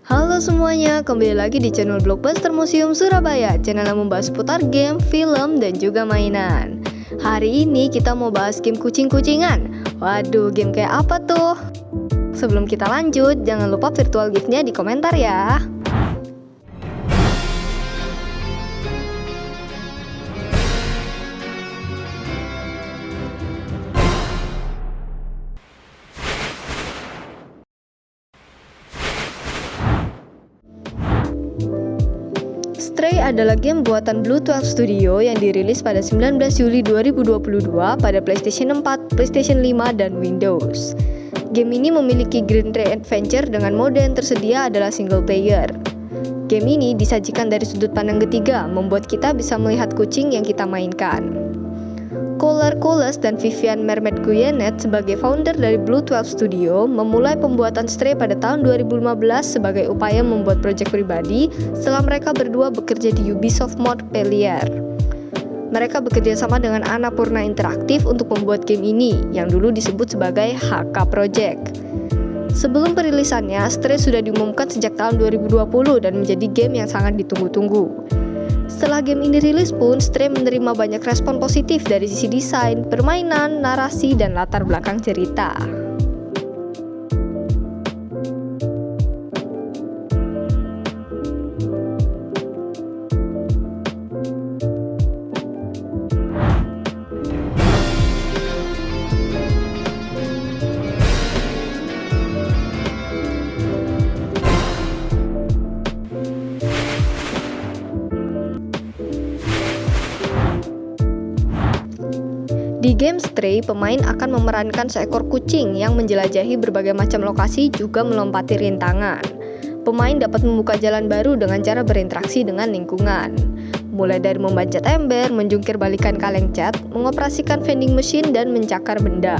Halo semuanya, kembali lagi di channel Blockbuster Museum Surabaya, channel yang membahas seputar game, film, dan juga mainan. Hari ini kita mau bahas game kucing-kucingan. Waduh, game kayak apa tuh? Sebelum kita lanjut, jangan lupa virtual gift-nya di komentar ya. Stray adalah game buatan Blue 12 Studio yang dirilis pada 19 Juli 2022 pada PlayStation 4, PlayStation 5, dan Windows. Game ini memiliki genre adventure dengan mode yang tersedia adalah single player. Game ini disajikan dari sudut pandang ketiga, membuat kita bisa melihat kucing yang kita mainkan. Coller Coles dan Vivian Mermet Guyenet sebagai founder dari Blue 12 Studio memulai pembuatan Stray pada tahun 2015 sebagai upaya membuat proyek pribadi setelah mereka berdua bekerja di Ubisoft Montpellier. Mereka bekerja sama dengan Annapurna Interactive untuk membuat game ini yang dulu disebut sebagai HK Project. Sebelum perilisannya, Stray sudah diumumkan sejak tahun 2020 dan menjadi game yang sangat ditunggu-tunggu. Setelah game ini rilis pun, Stray menerima banyak respon positif dari sisi desain, permainan, narasi, dan latar belakang cerita. Di game Stray, pemain akan memerankan seekor kucing yang menjelajahi berbagai macam lokasi juga melompati rintangan. Pemain dapat membuka jalan baru dengan cara berinteraksi dengan lingkungan. Mulai dari memanjat ember, menjungkir balikan kaleng cat, mengoperasikan vending machine, dan mencakar benda.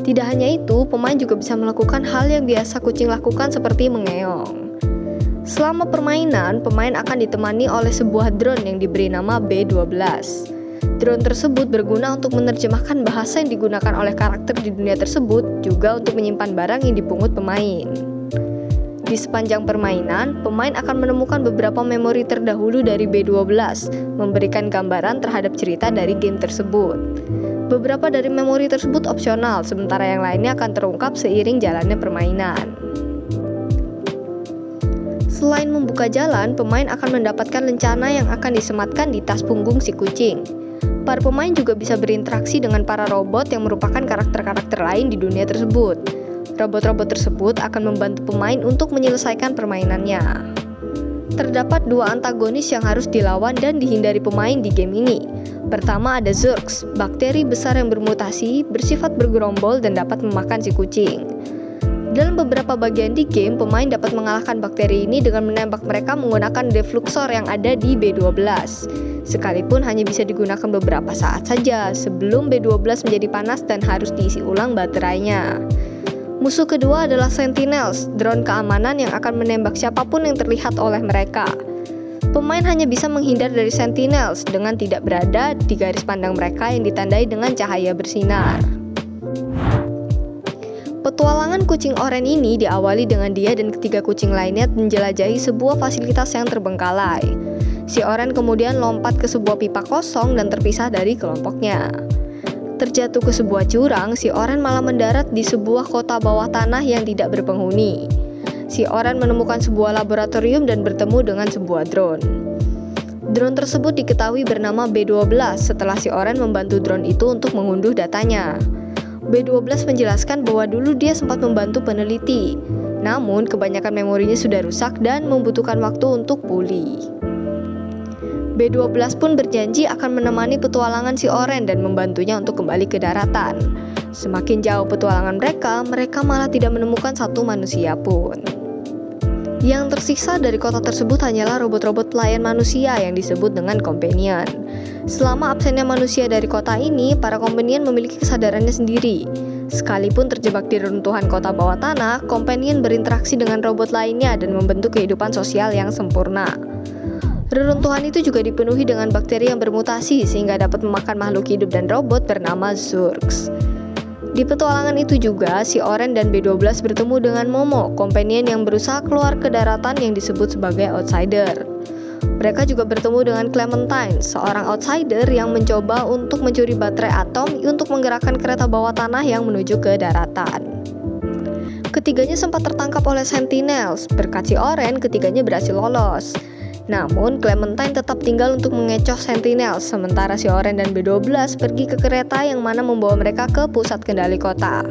Tidak hanya itu, pemain juga bisa melakukan hal yang biasa kucing lakukan seperti mengeong. Selama permainan, pemain akan ditemani oleh sebuah drone yang diberi nama B12. Drone tersebut berguna untuk menerjemahkan bahasa yang digunakan oleh karakter di dunia tersebut, juga untuk menyimpan barang yang dipungut pemain. Di sepanjang permainan, pemain akan menemukan beberapa memori terdahulu dari B12, memberikan gambaran terhadap cerita dari game tersebut. Beberapa dari memori tersebut opsional, sementara yang lainnya akan terungkap seiring jalannya permainan. Selain membuka jalan, pemain akan mendapatkan lencana yang akan disematkan di tas punggung si kucing. Para pemain juga bisa berinteraksi dengan para robot yang merupakan karakter-karakter lain di dunia tersebut. Robot-robot tersebut akan membantu pemain untuk menyelesaikan permainannya. Terdapat dua antagonis yang harus dilawan dan dihindari pemain di game ini. Pertama ada Zurks, bakteri besar yang bermutasi, bersifat bergerombol dan dapat memakan si kucing. Dalam beberapa bagian di game, pemain dapat mengalahkan bakteri ini dengan menembak mereka menggunakan defluxor yang ada di B12. Sekalipun hanya bisa digunakan beberapa saat saja sebelum B12 menjadi panas dan harus diisi ulang baterainya. Musuh kedua adalah Sentinels, drone keamanan yang akan menembak siapapun yang terlihat oleh mereka. Pemain hanya bisa menghindar dari Sentinels dengan tidak berada di garis pandang mereka yang ditandai dengan cahaya bersinar. Petualangan kucing oranye ini diawali dengan dia dan ketiga kucing lainnya menjelajahi sebuah fasilitas yang terbengkalai. Si oranye kemudian lompat ke sebuah pipa kosong dan terpisah dari kelompoknya. Terjatuh ke sebuah jurang, si oranye malah mendarat di sebuah kota bawah tanah yang tidak berpenghuni. Si oranye menemukan sebuah laboratorium dan bertemu dengan sebuah drone. Drone tersebut diketahui bernama B12 setelah si oranye membantu drone itu untuk mengunduh datanya. B12 menjelaskan bahwa dulu dia sempat membantu peneliti, namun kebanyakan memorinya sudah rusak dan membutuhkan waktu untuk pulih. B12 pun berjanji akan menemani petualangan si oranye dan membantunya untuk kembali ke daratan. Semakin jauh petualangan mereka malah tidak menemukan satu manusia pun. Yang tersisa dari kota tersebut hanyalah robot-robot pelayan manusia yang disebut dengan companion. Selama absennya manusia dari kota ini, para companion memiliki kesadarannya sendiri. Sekalipun terjebak di reruntuhan kota bawah tanah, companion berinteraksi dengan robot lainnya dan membentuk kehidupan sosial yang sempurna. Reruntuhan itu juga dipenuhi dengan bakteri yang bermutasi sehingga dapat memakan makhluk hidup dan robot bernama Zurks. Di petualangan itu juga, si Oren dan B12 bertemu dengan Momo, companion yang berusaha keluar ke daratan yang disebut sebagai outsider. Mereka juga bertemu dengan Clementine, seorang outsider yang mencoba untuk mencuri baterai atom untuk menggerakkan kereta bawah tanah yang menuju ke daratan. Ketiganya sempat tertangkap oleh Sentinels. Berkat si Oren, ketiganya berhasil lolos. Namun, Clementine tetap tinggal untuk mengecoh Sentinels, sementara si Oren dan B12 pergi ke kereta yang mana membawa mereka ke pusat kendali kota.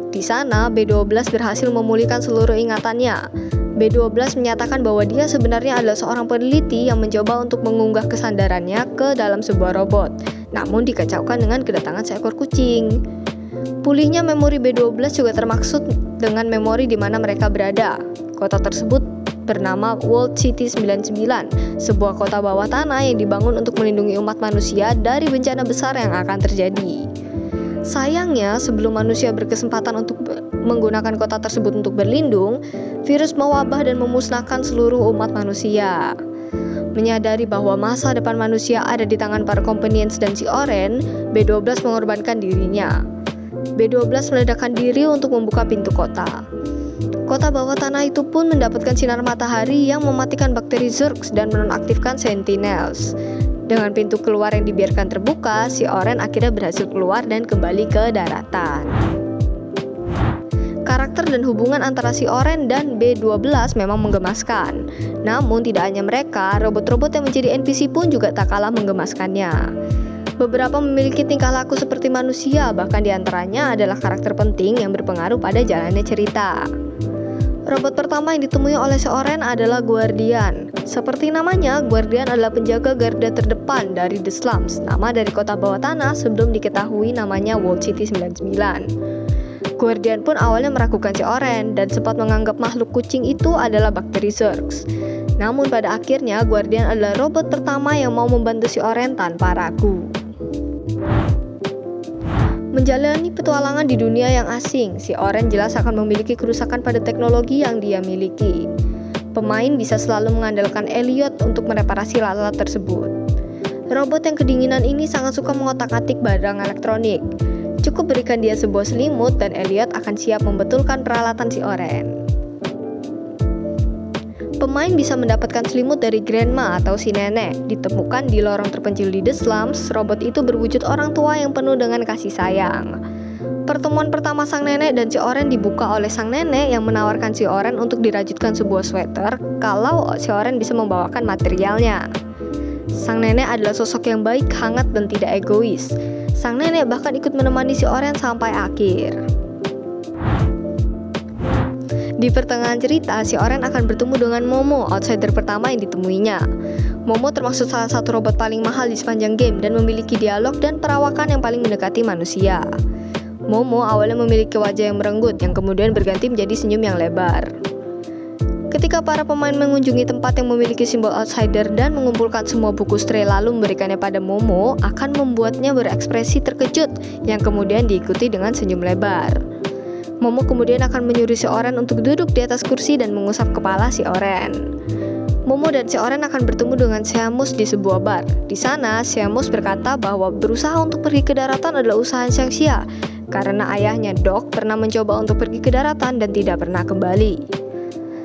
Di sana, B12 berhasil memulihkan seluruh ingatannya. B12 menyatakan bahwa dia sebenarnya adalah seorang peneliti yang mencoba untuk mengunggah kesadarannya ke dalam sebuah robot, namun dikacaukan dengan kedatangan seekor kucing. Pulihnya memori B12 juga termaksud dengan memori di mana mereka berada. Kota tersebut bernama World City 99, sebuah kota bawah tanah yang dibangun untuk melindungi umat manusia dari bencana besar yang akan terjadi. Sayangnya, sebelum manusia berkesempatan untuk menggunakan kota tersebut untuk berlindung, virus mewabah dan memusnahkan seluruh umat manusia. Menyadari bahwa masa depan manusia ada di tangan para companions dan si Oren, B12 mengorbankan dirinya. B12 meledakkan diri untuk membuka pintu kota. Kota bawah tanah itu pun mendapatkan sinar matahari yang mematikan bakteri Zurks dan menonaktifkan Sentinels. Dengan pintu keluar yang dibiarkan terbuka, si Oren akhirnya berhasil keluar dan kembali ke daratan. Karakter dan hubungan antara si Oren dan B12 memang menggemaskan. Namun tidak hanya mereka, robot-robot yang menjadi NPC pun juga tak kalah menggemaskannya. Beberapa memiliki tingkah laku seperti manusia, bahkan diantaranya adalah karakter penting yang berpengaruh pada jalannya cerita. Robot pertama yang ditemui oleh si Oren adalah Guardian. Seperti namanya, Guardian adalah penjaga garda terdepan dari The Slums, nama dari kota bawah tanah sebelum diketahui namanya World City 99. Guardian pun awalnya meragukan si Oren dan sempat menganggap makhluk kucing itu adalah bakteri Zurks. Namun pada akhirnya, Guardian adalah robot pertama yang mau membantu si Oren tanpa ragu. Menjalani petualangan di dunia yang asing, si Oren jelas akan memiliki kerusakan pada teknologi yang dia miliki. Pemain bisa selalu mengandalkan Elliot untuk mereparasi alat tersebut. Robot yang kedinginan ini sangat suka mengotak-atik barang elektronik. Cukup berikan dia sebuah selimut dan Elliot akan siap membetulkan peralatan si Oren. Pemain bisa mendapatkan selimut dari Grandma atau si nenek. Ditemukan di lorong terpencil di The Slums, robot itu berwujud orang tua yang penuh dengan kasih sayang. Pertemuan pertama sang nenek dan si Oren dibuka oleh sang nenek yang menawarkan si Oren untuk dirajutkan sebuah sweater kalau si Oren bisa membawakan materialnya. Sang nenek adalah sosok yang baik, hangat, dan tidak egois. Sang nenek bahkan ikut menemani si Oren sampai akhir. Di pertengahan cerita, si Oren akan bertemu dengan Momo, outsider pertama yang ditemuinya. Momo termasuk salah satu robot paling mahal di sepanjang game dan memiliki dialog dan perawakan yang paling mendekati manusia. Momo awalnya memiliki wajah yang merenggut yang kemudian berganti menjadi senyum yang lebar. Ketika para pemain mengunjungi tempat yang memiliki simbol outsider dan mengumpulkan semua buku Stray lalu memberikannya pada Momo, akan membuatnya berekspresi terkejut yang kemudian diikuti dengan senyum lebar. Momo kemudian akan menyuruh si Oren untuk duduk di atas kursi dan mengusap kepala si Oren. Momo dan si Oren akan bertemu dengan Seamus di sebuah bar. Di sana, Seamus berkata bahwa berusaha untuk pergi ke daratan adalah usaha yang sia-sia karena ayahnya Doc pernah mencoba untuk pergi ke daratan dan tidak pernah kembali.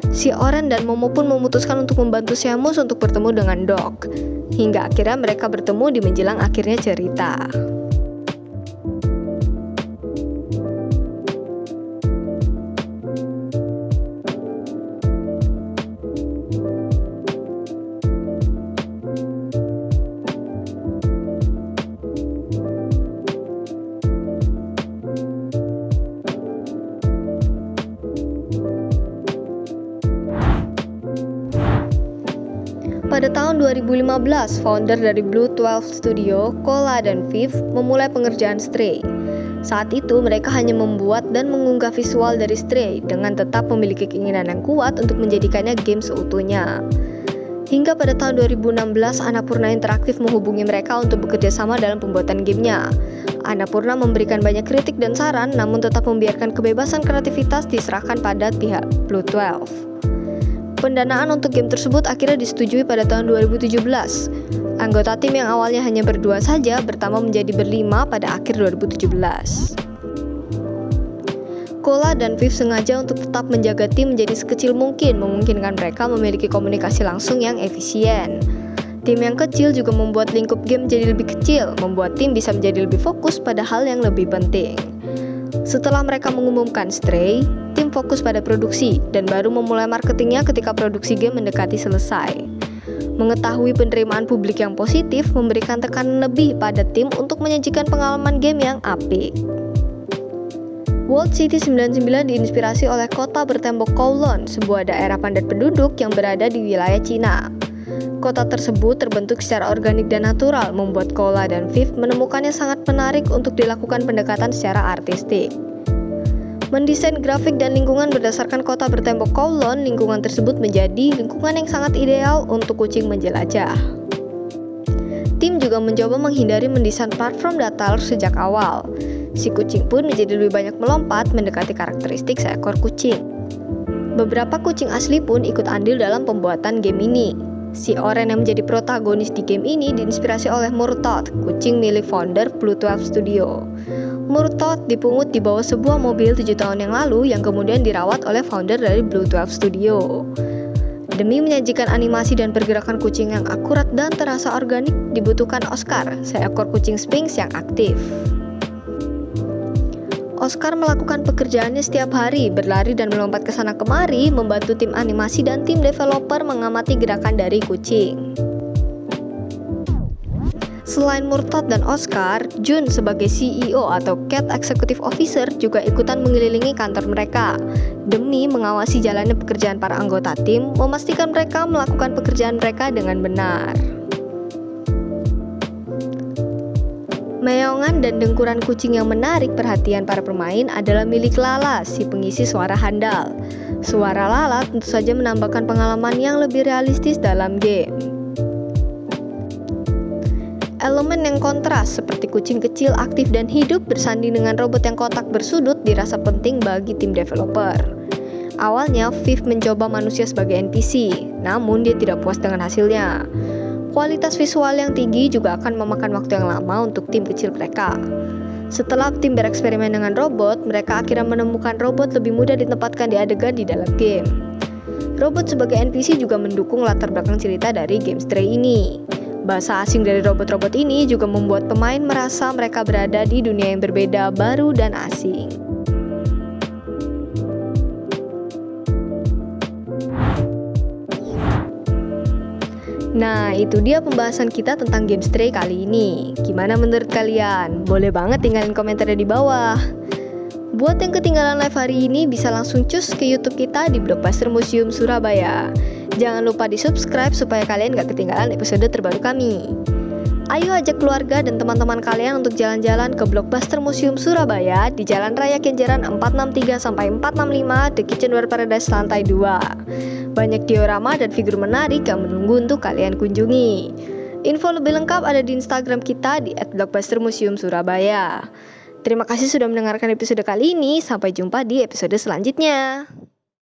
Si Oren dan Momo pun memutuskan untuk membantu Seamus untuk bertemu dengan Doc. Hingga akhirnya mereka bertemu di menjelang akhirnya cerita. Pada tahun 2015, founder dari Blue 12 Studio, Cola dan Viv, memulai pengerjaan Stray. Saat itu, mereka hanya membuat dan mengunggah visual dari Stray dengan tetap memiliki keinginan yang kuat untuk menjadikannya game seutuhnya. Hingga pada tahun 2016, Annapurna Interactive menghubungi mereka untuk bekerja sama dalam pembuatan gamenya. Annapurna memberikan banyak kritik dan saran, namun tetap membiarkan kebebasan kreativitas diserahkan pada pihak Blue 12. Pendanaan untuk game tersebut akhirnya disetujui pada tahun 2017. Anggota tim yang awalnya hanya berdua saja bertambah menjadi berlima pada akhir 2017. Cola dan Viv sengaja untuk tetap menjaga tim menjadi sekecil mungkin, memungkinkan mereka memiliki komunikasi langsung yang efisien. Tim yang kecil juga membuat lingkup game jadi lebih kecil, membuat tim bisa menjadi lebih fokus pada hal yang lebih penting. Setelah mereka mengumumkan Stray, tim fokus pada produksi dan baru memulai marketingnya ketika produksi game mendekati selesai. Mengetahui penerimaan publik yang positif memberikan tekanan lebih pada tim untuk menyajikan pengalaman game yang apik. World City 99 diinspirasi oleh kota bertembok Kowloon, sebuah daerah padat penduduk yang berada di wilayah Cina. Kota tersebut terbentuk secara organik dan natural, membuat Cola dan Viv menemukannya sangat menarik untuk dilakukan pendekatan secara artistik. Mendesain grafik dan lingkungan berdasarkan kota bertembok Kowloon, lingkungan tersebut menjadi lingkungan yang sangat ideal untuk kucing menjelajah. Tim juga mencoba menghindari mendesain platform datar sejak awal. Si kucing pun menjadi lebih banyak melompat mendekati karakteristik seekor kucing. Beberapa kucing asli pun ikut andil dalam pembuatan game ini. Si Oren yang menjadi protagonis di game ini diinspirasi oleh Murtaugh, kucing milik founder Blue 12 Studio. Murtaugh dipungut di bawah sebuah mobil 7 tahun yang lalu yang kemudian dirawat oleh founder dari Blue 12 Studio. Demi menyajikan animasi dan pergerakan kucing yang akurat dan terasa organik, dibutuhkan Oscar, seekor kucing Sphinx yang aktif. Oscar melakukan pekerjaannya setiap hari, berlari dan melompat ke sana kemari, membantu tim animasi dan tim developer mengamati gerakan dari kucing. Selain Murtaugh dan Oscar, Jun sebagai CEO atau Cat Executive Officer juga ikutan mengelilingi kantor mereka. Demi mengawasi jalannya pekerjaan para anggota tim, memastikan mereka melakukan pekerjaan mereka dengan benar. Meongan dan dengkuran kucing yang menarik perhatian para pemain adalah milik Lala, si pengisi suara handal. Suara Lala tentu saja menambahkan pengalaman yang lebih realistis dalam game. Elemen yang kontras seperti kucing kecil aktif dan hidup bersanding dengan robot yang kotak bersudut dirasa penting bagi tim developer. Awalnya Viv mencoba manusia sebagai NPC, namun dia tidak puas dengan hasilnya. Kualitas visual yang tinggi juga akan memakan waktu yang lama untuk tim kecil mereka. Setelah tim bereksperimen dengan robot, mereka akhirnya menemukan robot lebih mudah ditempatkan di adegan di dalam game. Robot sebagai NPC juga mendukung latar belakang cerita dari game Stray ini. Bahasa asing dari robot-robot ini juga membuat pemain merasa mereka berada di dunia yang berbeda, baru dan asing. Nah, itu dia pembahasan kita tentang game Stray kali ini. Gimana menurut kalian? Boleh banget tinggalin komentarnya di bawah. Buat yang ketinggalan live hari ini, bisa langsung cus ke YouTube kita di Blockbuster Museum Surabaya. Jangan lupa di-subscribe supaya kalian gak ketinggalan episode terbaru kami. Ayo ajak keluarga dan teman-teman kalian untuk jalan-jalan ke Blockbuster Museum Surabaya di Jalan Raya Kenjeran 463-465 The Kitchenware Paradise lantai 2. Banyak diorama dan figur menarik yang menunggu untuk kalian kunjungi. Info lebih lengkap ada di Instagram kita di @blockbustermuseumsurabaya. Terima kasih sudah mendengarkan episode kali ini. Sampai jumpa di episode selanjutnya.